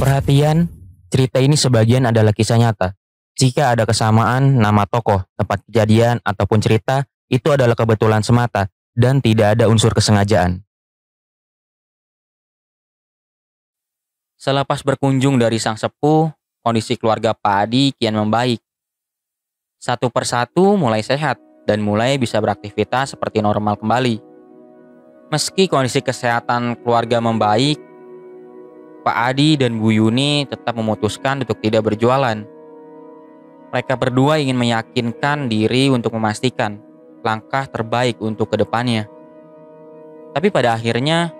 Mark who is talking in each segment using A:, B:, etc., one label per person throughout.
A: Perhatian, cerita ini sebagian adalah kisah nyata. Jika ada kesamaan nama tokoh, tempat kejadian, ataupun cerita, itu adalah kebetulan semata dan tidak ada unsur kesengajaan. Selepas berkunjung dari sang sepuh, kondisi keluarga Pak Adi kian membaik. Satu persatu mulai sehat dan mulai bisa beraktivitas seperti normal kembali. Meski kondisi kesehatan keluarga membaik, Pak Adi dan Bu Yuni tetap memutuskan untuk tidak berjualan. Mereka berdua ingin meyakinkan diri untuk memastikan langkah terbaik untuk kedepannya. Tapi pada akhirnya,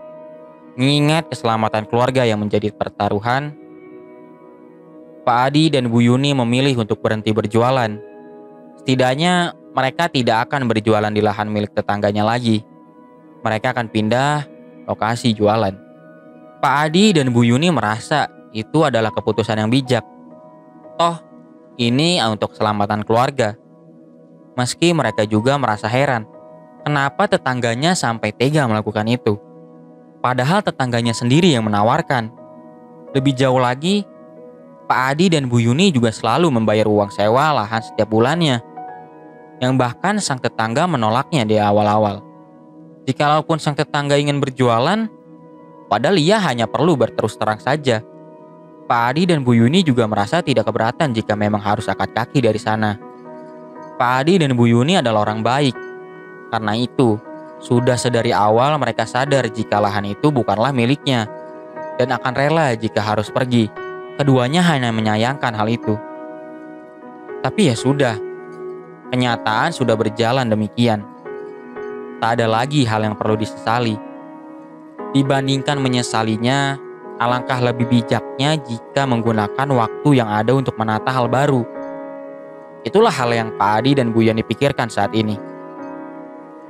A: mengingat keselamatan keluarga yang menjadi pertaruhan, Pak Adi dan Bu Yuni memilih untuk berhenti berjualan. Setidaknya mereka tidak akan berjualan di lahan milik tetangganya lagi. Mereka akan pindah lokasi jualan. Pak Adi dan Bu Yuni merasa itu adalah keputusan yang bijak. Toh, ini untuk keselamatan keluarga. Meski mereka juga merasa heran, kenapa tetangganya sampai tega melakukan itu. Padahal tetangganya sendiri yang menawarkan. Lebih jauh lagi, Pak Adi dan Bu Yuni juga selalu membayar uang sewa lahan setiap bulannya. Yang bahkan sang tetangga menolaknya di awal-awal. Jikalaupun sang tetangga ingin berjualan, padahal ia hanya perlu berterus terang saja. Pak Adi dan Bu Yuni juga merasa tidak keberatan jika memang harus angkat kaki dari sana. Pak Adi dan Bu Yuni adalah orang baik. Karena itu, sudah sedari awal mereka sadar jika lahan itu bukanlah miliknya dan akan rela jika harus pergi. Keduanya hanya menyayangkan hal itu. Tapi ya sudah, kenyataan sudah berjalan demikian. Tak ada lagi hal yang perlu disesali. Dibandingkan menyesalinya, alangkah lebih bijaknya jika menggunakan waktu yang ada untuk menata hal baru. Itulah hal yang Pak Adi dan Bu Yuni pikirkan saat ini.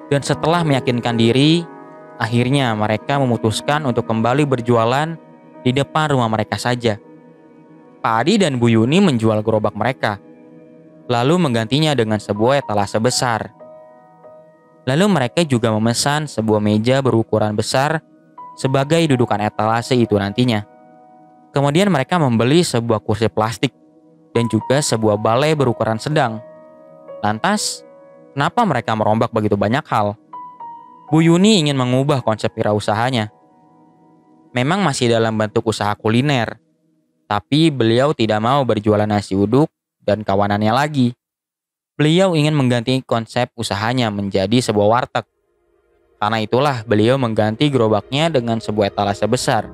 A: Dan setelah meyakinkan diri, akhirnya mereka memutuskan untuk kembali berjualan di depan rumah mereka saja. Pak Adi dan Bu Yuni menjual gerobak mereka, lalu menggantinya dengan sebuah etalase besar. Lalu mereka juga memesan sebuah meja berukuran besar sebagai dudukan etalase itu nantinya. Kemudian mereka membeli sebuah kursi plastik dan juga sebuah balai berukuran sedang. Lantas, kenapa mereka merombak begitu banyak hal? Bu Yuni ingin mengubah konsep wirausahanya. Memang masih dalam bentuk usaha kuliner, tapi beliau tidak mau berjualan nasi uduk dan kawanannya lagi. Beliau ingin mengganti konsep usahanya menjadi sebuah warteg. Karena itulah beliau mengganti gerobaknya dengan sebuah etalase besar,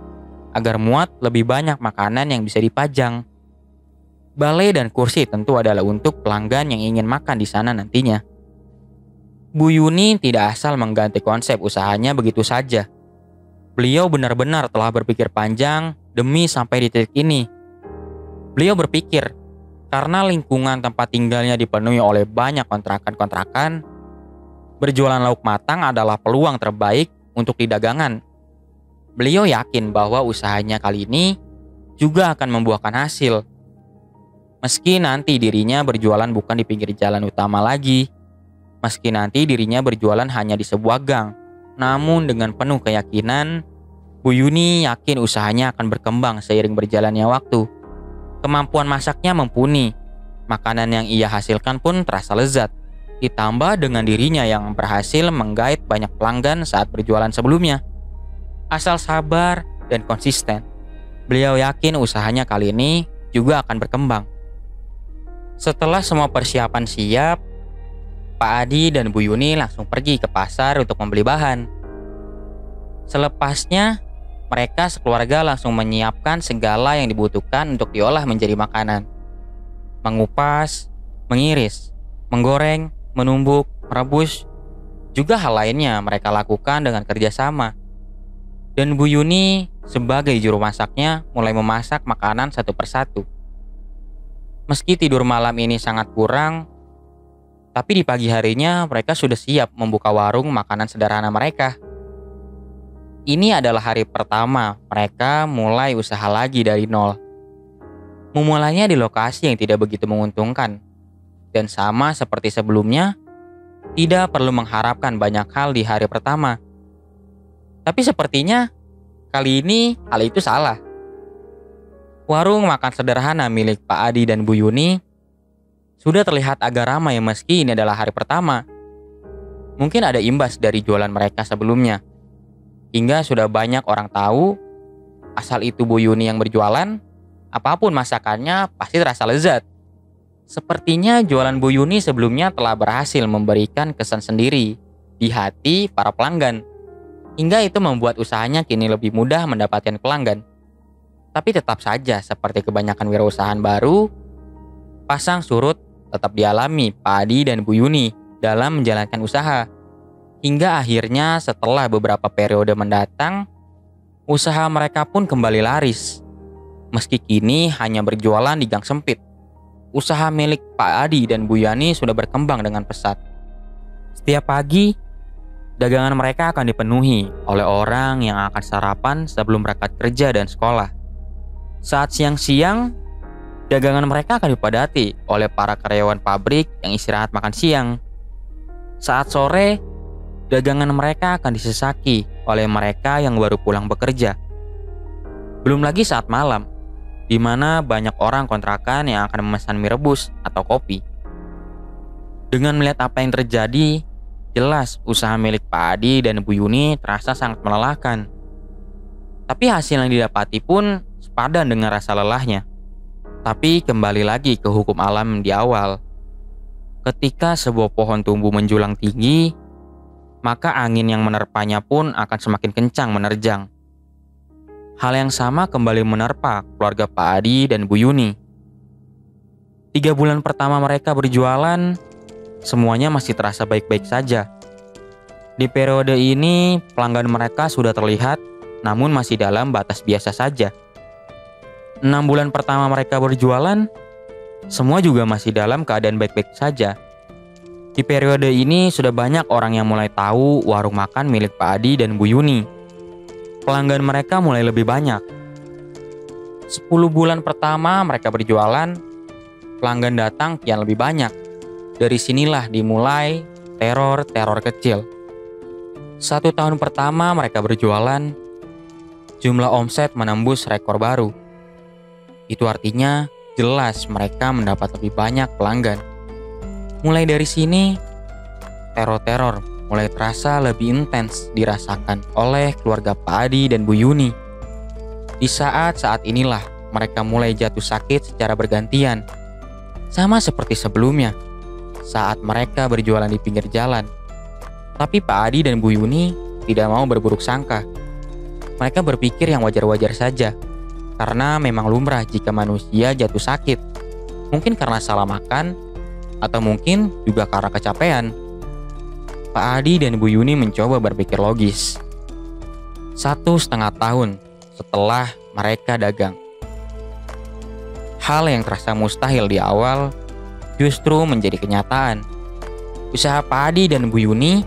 A: agar muat lebih banyak makanan yang bisa dipajang. Balai dan kursi tentu adalah untuk pelanggan yang ingin makan di sana nantinya. Bu Yuni tidak asal mengganti konsep usahanya begitu saja. Beliau benar-benar telah berpikir panjang demi sampai di titik ini. Beliau berpikir, karena lingkungan tempat tinggalnya dipenuhi oleh banyak kontrakan-kontrakan, berjualan lauk matang adalah peluang terbaik untuk di dagangan. Beliau yakin bahwa usahanya kali ini juga akan membuahkan hasil. Meski nanti dirinya berjualan bukan di pinggir jalan utama lagi, meski nanti dirinya berjualan hanya di sebuah gang, namun dengan penuh keyakinan, Bu Yuni yakin usahanya akan berkembang seiring berjalannya waktu. Kemampuan masaknya mumpuni, makanan yang ia hasilkan pun terasa lezat. Ditambah dengan dirinya yang berhasil menggait banyak pelanggan saat berjualan sebelumnya. Asal sabar dan konsisten, beliau yakin usahanya kali ini juga akan berkembang. Setelah semua persiapan siap, Pak Adi dan Bu Yuni langsung pergi ke pasar untuk membeli bahan. Selepasnya, mereka sekeluarga langsung menyiapkan segala yang dibutuhkan untuk diolah menjadi makanan. Mengupas, mengiris, menggoreng, menumbuk, merebus, juga hal lainnya mereka lakukan dengan kerjasama. Dan Bu Yuni sebagai juru masaknya mulai memasak makanan satu persatu. Meski tidur malam ini sangat kurang, tapi di pagi harinya mereka sudah siap membuka warung makanan sederhana mereka. Ini adalah hari pertama mereka mulai usaha lagi dari nol. Memulainya di lokasi yang tidak begitu menguntungkan. Dan sama seperti sebelumnya, tidak perlu mengharapkan banyak hal di hari pertama. Tapi sepertinya kali ini hal itu salah. Warung makan sederhana milik Pak Adi dan Bu Yuni sudah terlihat agak ramai meski ini adalah hari pertama. Mungkin ada imbas dari jualan mereka sebelumnya, hingga sudah banyak orang tahu asal itu Bu Yuni yang berjualan, apapun masakannya pasti terasa lezat. Sepertinya jualan Bu Yuni sebelumnya telah berhasil memberikan kesan sendiri di hati para pelanggan, hingga itu membuat usahanya kini lebih mudah mendapatkan pelanggan. Tapi tetap saja seperti kebanyakan wirausahaan baru, pasang surut tetap dialami Pak Adi dan Bu Yuni dalam menjalankan usaha. Hingga akhirnya setelah beberapa periode mendatang, usaha mereka pun kembali laris. Meski kini hanya berjualan di gang sempit, usaha milik Pak Adi dan Bu Yani sudah berkembang dengan pesat. Setiap pagi, dagangan mereka akan dipenuhi oleh orang yang akan sarapan sebelum berangkat kerja dan sekolah. Saat siang-siang, dagangan mereka akan dipadati oleh para karyawan pabrik yang istirahat makan siang. Saat sore, dagangan mereka akan disesaki oleh mereka yang baru pulang bekerja. Belum lagi saat malam, di mana banyak orang kontrakan yang akan memesan mie rebus atau kopi. Dengan melihat apa yang terjadi, jelas usaha milik Pak Adi dan Bu Yuni terasa sangat melelahkan. Tapi hasil yang didapati pun sepadan dengan rasa lelahnya. Tapi kembali lagi ke hukum alam di awal. Ketika sebuah pohon tumbuh menjulang tinggi, maka angin yang menerpanya pun akan semakin kencang menerjang. Hal yang sama kembali menerpa keluarga Pak Adi dan Bu Yuni. 3 bulan pertama mereka berjualan, semuanya masih terasa baik-baik saja. Di periode ini, pelanggan mereka sudah terlihat, namun masih dalam batas biasa saja. 6 bulan pertama mereka berjualan, semua juga masih dalam keadaan baik-baik saja. Di periode ini sudah banyak orang yang mulai tahu warung makan milik Pak Adi dan Bu Yuni. Pelanggan mereka mulai lebih banyak. 10 bulan pertama mereka berjualan, pelanggan datang kian lebih banyak. Dari sinilah dimulai teror-teror kecil. 1 tahun pertama mereka berjualan, jumlah omset menembus rekor baru. Itu artinya jelas mereka mendapat lebih banyak pelanggan. Mulai dari sini, teror-teror mulai terasa lebih intens dirasakan oleh keluarga Pak Adi dan Bu Yuni. Di saat-saat inilah mereka mulai jatuh sakit secara bergantian. Sama seperti sebelumnya, saat mereka berjualan di pinggir jalan. Tapi Pak Adi dan Bu Yuni tidak mau berburuk sangka. Mereka berpikir yang wajar-wajar saja, karena memang lumrah jika manusia jatuh sakit. Mungkin karena salah makan, atau mungkin juga karena kecapean. Pak Adi dan Bu Yuni mencoba berpikir logis. 1,5 tahun setelah mereka dagang, hal yang terasa mustahil di awal justru menjadi kenyataan. Usaha Pak Adi dan Bu Yuni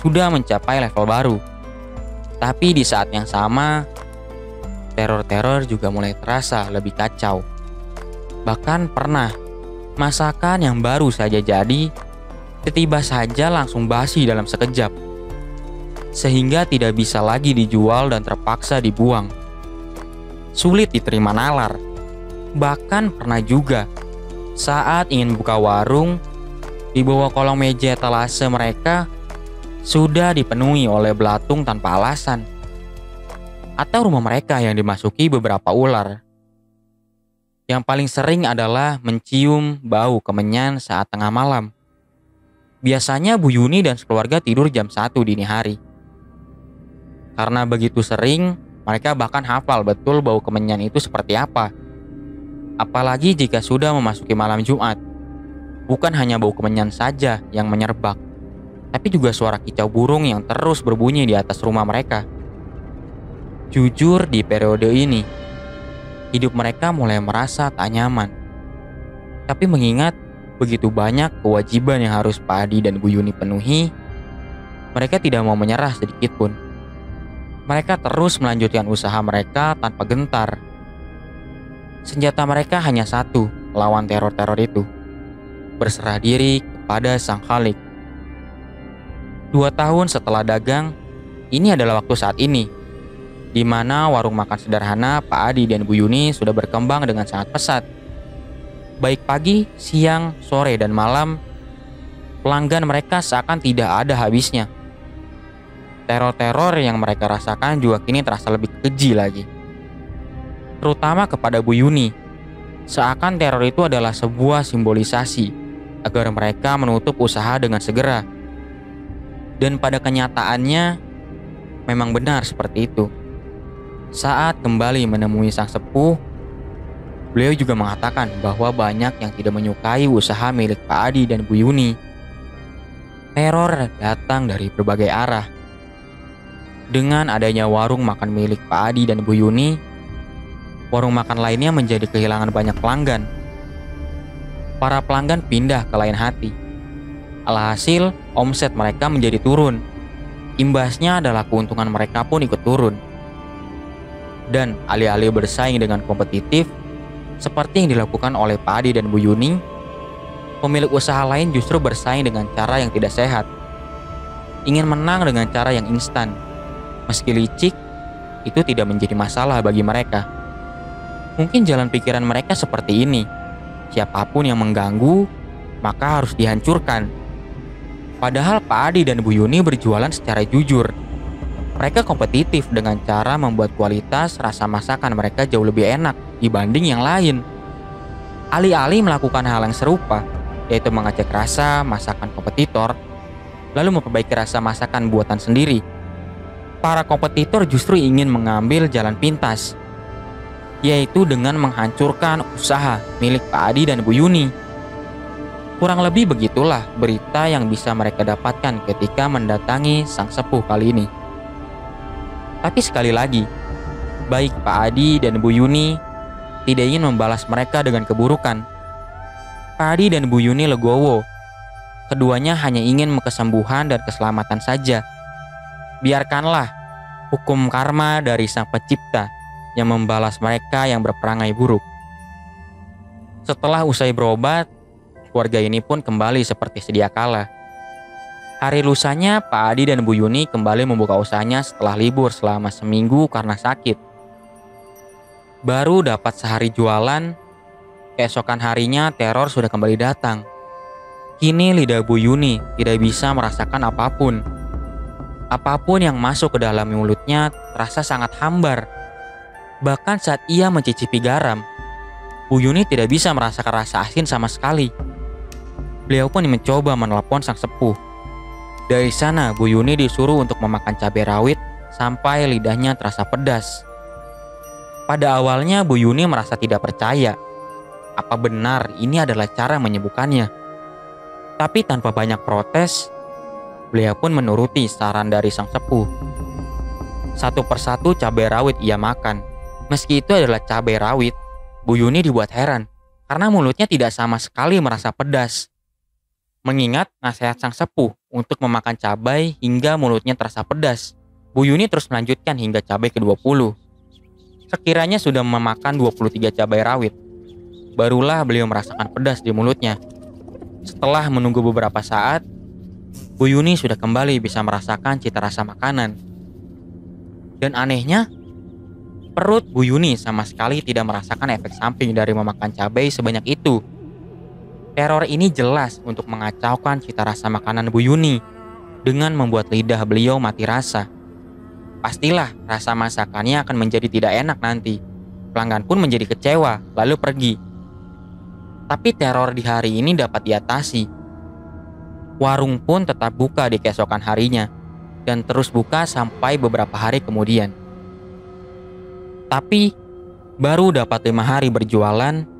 A: sudah mencapai level baru. Tapi di saat yang sama, teror-teror juga mulai terasa lebih kacau. Bahkan pernah masakan yang baru saja jadi, tiba-tiba saja langsung basi dalam sekejap. Sehingga tidak bisa lagi dijual dan terpaksa dibuang. Sulit diterima nalar. Bahkan pernah juga, saat ingin buka warung, di bawah kolong meja etalase mereka sudah dipenuhi oleh belatung tanpa alasan. Atau rumah mereka yang dimasuki beberapa ular. Yang paling sering adalah mencium bau kemenyan saat tengah malam. Biasanya Bu Yuni dan sekeluarga tidur jam 1 dini hari. Karena begitu sering, mereka bahkan hafal betul bau kemenyan itu seperti apa. Apalagi jika sudah memasuki malam Jumat. Bukan hanya bau kemenyan saja yang menyerbak, tapi juga suara kicau burung yang terus berbunyi di atas rumah mereka. Jujur di periode ini, hidup mereka mulai merasa tak nyaman. Tapi mengingat begitu banyak kewajiban yang harus Pak Adi dan Bu Yuni penuhi, mereka tidak mau menyerah sedikit pun. Mereka terus melanjutkan usaha mereka tanpa gentar. Senjata mereka hanya satu, lawan teror-teror itu. Berserah diri kepada Sang Khalik. 2 tahun setelah dagang, ini adalah waktu saat ini. di mana warung makan sederhana Pak Adi dan Bu Yuni sudah berkembang dengan sangat pesat. Baik pagi, siang, sore, dan malam, pelanggan mereka seakan tidak ada habisnya. Teror-teror yang mereka rasakan juga kini terasa lebih keji lagi. Terutama kepada Bu Yuni, seakan teror itu adalah sebuah simbolisasi agar mereka menutup usaha dengan segera. Dan pada kenyataannya, memang benar seperti itu. Saat kembali menemui sang sepuh, beliau juga mengatakan bahwa banyak yang tidak menyukai usaha milik Pak Adi dan Bu Yuni. Teror datang dari berbagai arah. Dengan adanya warung makan milik Pak Adi dan Bu Yuni, warung makan lainnya menjadi kehilangan banyak pelanggan. Para pelanggan pindah ke lain hati. Alhasil, omset mereka menjadi turun. Imbasnya adalah keuntungan mereka pun ikut turun. Dan alih-alih bersaing dengan kompetitif, seperti yang dilakukan oleh Pak Adi dan Bu Yuni, pemilik usaha lain justru bersaing dengan cara yang tidak sehat. Ingin menang dengan cara yang instan. Meski licik, itu tidak menjadi masalah bagi mereka. Mungkin jalan pikiran mereka seperti ini. Siapapun yang mengganggu, maka harus dihancurkan. Padahal Pak Adi dan Bu Yuni berjualan secara jujur. Mereka kompetitif dengan cara membuat kualitas rasa masakan mereka jauh lebih enak dibanding yang lain. Alih-alih melakukan hal yang serupa, yaitu mengecek rasa masakan kompetitor, lalu memperbaiki rasa masakan buatan sendiri, para kompetitor justru ingin mengambil jalan pintas, yaitu dengan menghancurkan usaha milik Pak Adi dan Bu Yuni. Kurang lebih begitulah berita yang bisa mereka dapatkan ketika mendatangi sang sepuh kali ini. Tapi sekali lagi, baik Pak Adi dan Bu Yuni tidak ingin membalas mereka dengan keburukan. Pak Adi dan Bu Yuni legowo. Keduanya hanya ingin kesembuhan dan keselamatan saja. Biarkanlah hukum karma dari sang pencipta yang membalas mereka yang berperangai buruk. Setelah usai berobat, keluarga ini pun kembali seperti sedia kala. Hari lusanya, Pak Adi dan Bu Yuni kembali membuka usahanya setelah libur selama seminggu karena sakit. Baru dapat sehari jualan, keesokan harinya teror sudah kembali datang. Kini lidah Bu Yuni tidak bisa merasakan apapun. Apapun yang masuk ke dalam mulutnya terasa sangat hambar. Bahkan saat ia mencicipi garam, Bu Yuni tidak bisa merasakan rasa asin sama sekali. Beliau pun mencoba menelepon sang sepuh. Dari sana, Bu Yuni disuruh untuk memakan cabai rawit sampai lidahnya terasa pedas. Pada awalnya Bu Yuni merasa tidak percaya. Apa benar ini adalah cara menyembuhkannya? Tapi tanpa banyak protes, beliau pun menuruti saran dari sang sepuh. Satu persatu cabai rawit ia makan. Meski itu adalah cabai rawit, Bu Yuni dibuat heran karena mulutnya tidak sama sekali merasa pedas. Mengingat nasihat sang sepuh untuk memakan cabai hingga mulutnya terasa pedas, Bu Yuni terus melanjutkan hingga cabai ke-20. Sekiranya sudah memakan 23 cabai rawit, barulah beliau merasakan pedas di mulutnya. Setelah menunggu beberapa saat, Bu Yuni sudah kembali bisa merasakan cita rasa makanan. Dan anehnya, perut Bu Yuni sama sekali tidak merasakan efek samping dari memakan cabai sebanyak itu. Teror ini jelas untuk mengacaukan cita rasa makanan Bu Yuni dengan membuat lidah beliau mati rasa. Pastilah rasa masakannya akan menjadi tidak enak nanti. Pelanggan pun menjadi kecewa lalu pergi. Tapi teror di hari ini dapat diatasi. Warung pun tetap buka di keesokan harinya dan terus buka sampai beberapa hari kemudian. Tapi baru dapat 5 hari berjualan,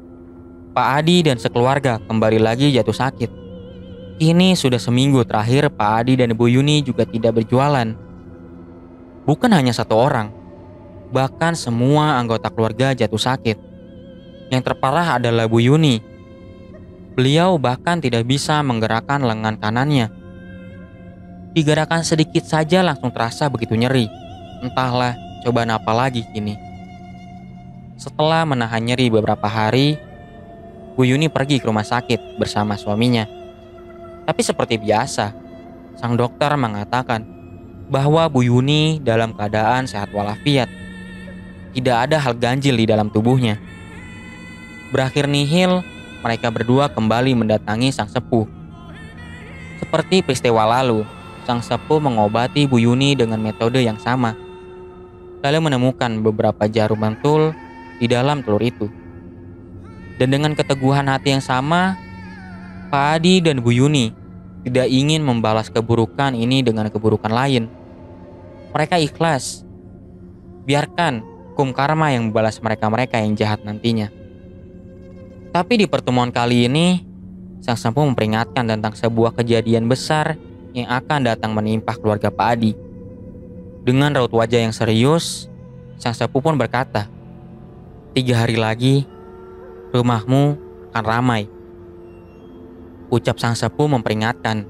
A: Pak Adi dan sekeluarga kembali lagi jatuh sakit. Kini sudah seminggu terakhir Pak Adi dan Bu Yuni juga tidak berjualan. Bukan hanya satu orang, bahkan semua anggota keluarga jatuh sakit. Yang terparah adalah Bu Yuni. Beliau bahkan tidak bisa menggerakkan lengan kanannya. Digerakkan sedikit saja langsung terasa begitu nyeri. Entahlah cobaan apa lagi kini. Setelah menahan nyeri beberapa hari, Bu Yuni pergi ke rumah sakit bersama suaminya. Tapi seperti biasa, sang dokter mengatakan bahwa Bu Yuni dalam keadaan sehat walafiat tidak ada hal ganjil di dalam tubuhnya. Berakhir nihil, mereka berdua kembali mendatangi sang sepuh. Seperti peristiwa lalu, sang sepuh mengobati Bu Yuni dengan metode yang sama, lalu menemukan beberapa jarum mantul di dalam telur itu. Dan dengan keteguhan hati yang sama, Pak Adi dan Bu Yuni tidak ingin membalas keburukan ini dengan keburukan lain. Mereka ikhlas. Biarkan hukum karma yang membalas mereka-mereka yang jahat nantinya. Tapi di pertemuan kali ini, sang sepuh memperingatkan tentang sebuah kejadian besar yang akan datang menimpa keluarga Pak Adi. Dengan raut wajah yang serius, sang sepuh pun berkata, 3 hari lagi, rumahmu akan ramai. Ucap sang sepuh memperingatkan.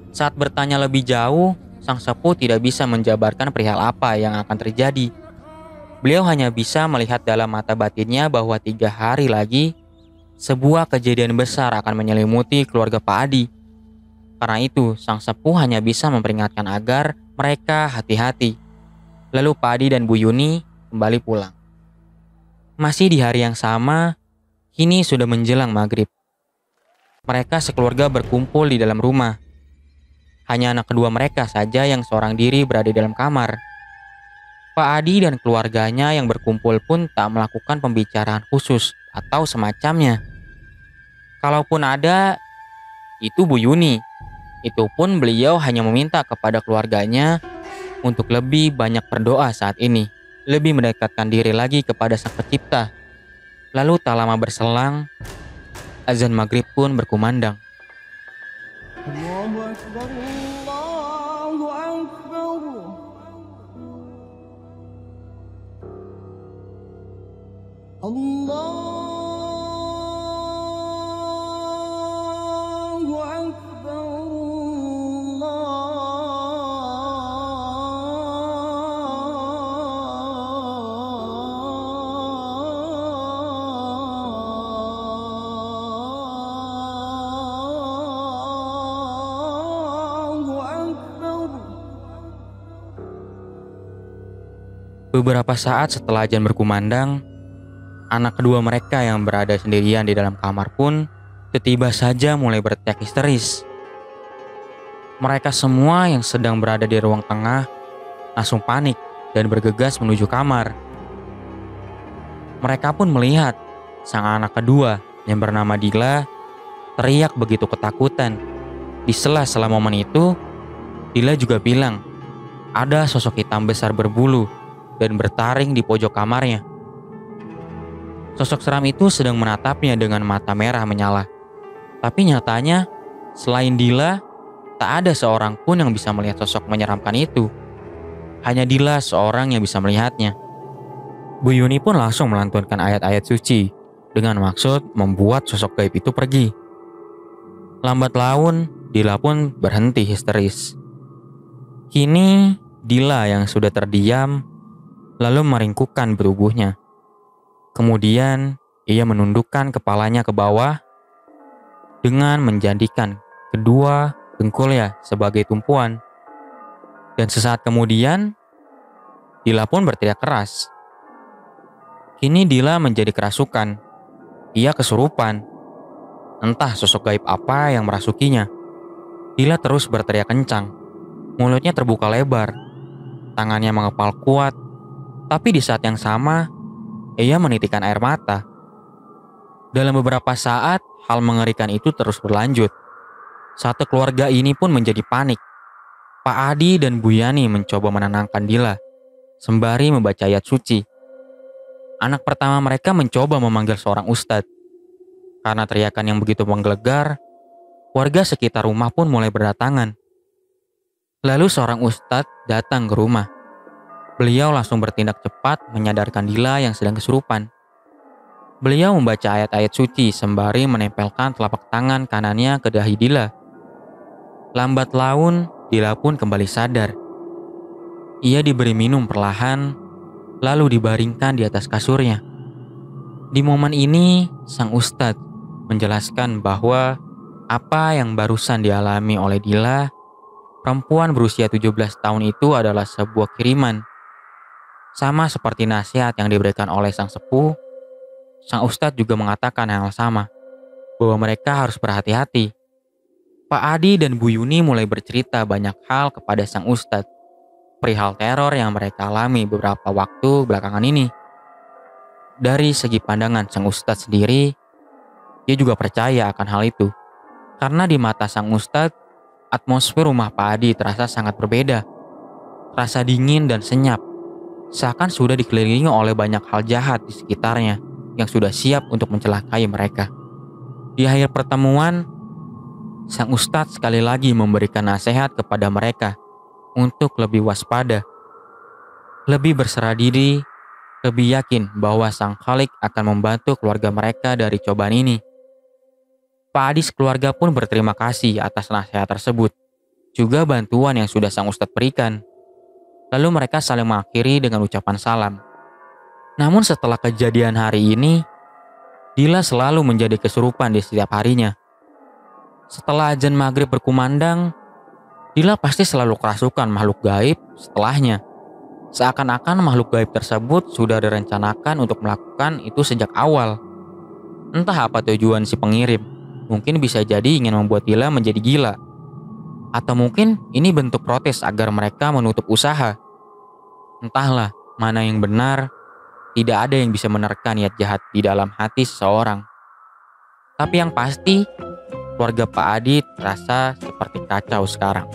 A: Saat bertanya lebih jauh, sang sepuh tidak bisa menjabarkan perihal apa yang akan terjadi. Beliau hanya bisa melihat dalam mata batinnya bahwa 3 hari lagi, sebuah kejadian besar akan menyelimuti keluarga Pak Adi. Karena itu, sang sepuh hanya bisa memperingatkan agar mereka hati-hati. Lalu Pak Adi dan Bu Yuni kembali pulang. Masih di hari yang sama, kini sudah menjelang maghrib. Mereka sekeluarga berkumpul di dalam rumah. Hanya anak kedua mereka saja yang seorang diri berada di dalam kamar. Pak Adi dan keluarganya yang berkumpul pun tak melakukan pembicaraan khusus atau semacamnya. Kalaupun ada, itu Bu Yuni. Itu pun beliau hanya meminta kepada keluarganya untuk lebih banyak berdoa saat ini, lebih mendekatkan diri lagi kepada Sang Pencipta. Lalu tak lama berselang, azan maghrib pun berkumandang.
B: Allahu Akbar, Allahu Akbar. Allahu Akbar, Allahu Akbar.
A: Beberapa saat setelah azan berkumandang, anak kedua mereka yang berada sendirian di dalam kamar pun tiba saja mulai berteriak histeris. Mereka semua yang sedang berada di ruang tengah langsung panik dan bergegas menuju kamar. Mereka pun melihat sang anak kedua yang bernama Dila teriak begitu ketakutan. Di sela-sela momen itu, Dila juga bilang ada sosok hitam besar berbulu dan bertaring di pojok kamarnya. Sosok seram itu sedang menatapnya dengan mata merah menyala. Tapi nyatanya, selain Dila, tak ada seorang pun yang bisa melihat sosok menyeramkan itu. Hanya Dila seorang yang bisa melihatnya. Bu Yuni pun langsung melantunkan ayat-ayat suci dengan maksud membuat sosok gaib itu pergi. Lambat laun, Dila pun berhenti histeris. Kini, Dila yang sudah terdiam, lalu meringkukkan tubuhnya. Kemudian, ia menundukkan kepalanya ke bawah dengan menjadikan kedua dengkulnya sebagai tumpuan. Dan sesaat kemudian, Dila pun berteriak keras. Kini Dila menjadi kerasukan. Ia kesurupan. Entah sosok gaib apa yang merasukinya. Dila terus berteriak kencang. Mulutnya terbuka lebar. Tangannya mengepal kuat. Tapi di saat yang sama, ia menitikkan air mata. Dalam beberapa saat, hal mengerikan itu terus berlanjut. Satu keluarga ini pun menjadi panik. Pak Adi dan Bu Yani mencoba menenangkan Dila, sembari membaca ayat suci. Anak pertama mereka mencoba memanggil seorang ustadz. Karena teriakan yang begitu menggelegar, warga sekitar rumah pun mulai berdatangan. Lalu seorang ustadz datang ke rumah. Beliau langsung bertindak cepat menyadarkan Dila yang sedang kesurupan. Beliau membaca ayat-ayat suci sembari menempelkan telapak tangan kanannya ke dahi Dila. Lambat laun, Dila pun kembali sadar. Ia diberi minum perlahan, lalu dibaringkan di atas kasurnya. Di momen ini, sang ustadz menjelaskan bahwa apa yang barusan dialami oleh Dila, perempuan berusia 17 tahun itu adalah sebuah kiriman. Sama seperti nasihat yang diberikan oleh sang sepuh, sang ustadz juga mengatakan hal sama, bahwa mereka harus berhati-hati. Pak Adi dan Bu Yuni mulai bercerita banyak hal kepada sang ustadz, perihal teror yang mereka alami beberapa waktu belakangan ini. Dari segi pandangan sang ustadz sendiri, dia juga percaya akan hal itu. Karena di mata sang ustadz, atmosfer rumah Pak Adi terasa sangat berbeda. Rasa dingin dan senyap, seakan sudah dikelilingi oleh banyak hal jahat di sekitarnya yang sudah siap untuk mencelakai mereka. Di akhir pertemuan, sang ustadz sekali lagi memberikan nasihat kepada mereka untuk lebih waspada, lebih berserah diri, lebih yakin bahwa sang Khalik akan membantu keluarga mereka dari cobaan ini. Pak Adi sekeluarga pun berterima kasih atas nasihat tersebut, juga bantuan yang sudah sang ustadz berikan. Lalu mereka saling mengakhiri dengan ucapan salam. Namun setelah kejadian hari ini, Dila selalu menjadi kesurupan di setiap harinya. Setelah azan maghrib berkumandang, Dila pasti selalu kerasukan makhluk gaib setelahnya. Seakan-akan makhluk gaib tersebut sudah direncanakan untuk melakukan itu sejak awal. Entah apa tujuan si pengirim, mungkin bisa jadi ingin membuat Dila menjadi gila. Atau mungkin ini bentuk protes agar mereka menutup usaha. Entahlah mana yang benar, tidak ada yang bisa menerka niat jahat di dalam hati seseorang. Tapi yang pasti, keluarga Pak Adi terasa seperti kacau sekarang.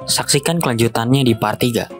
C: Saksikan kelanjutannya di part 3.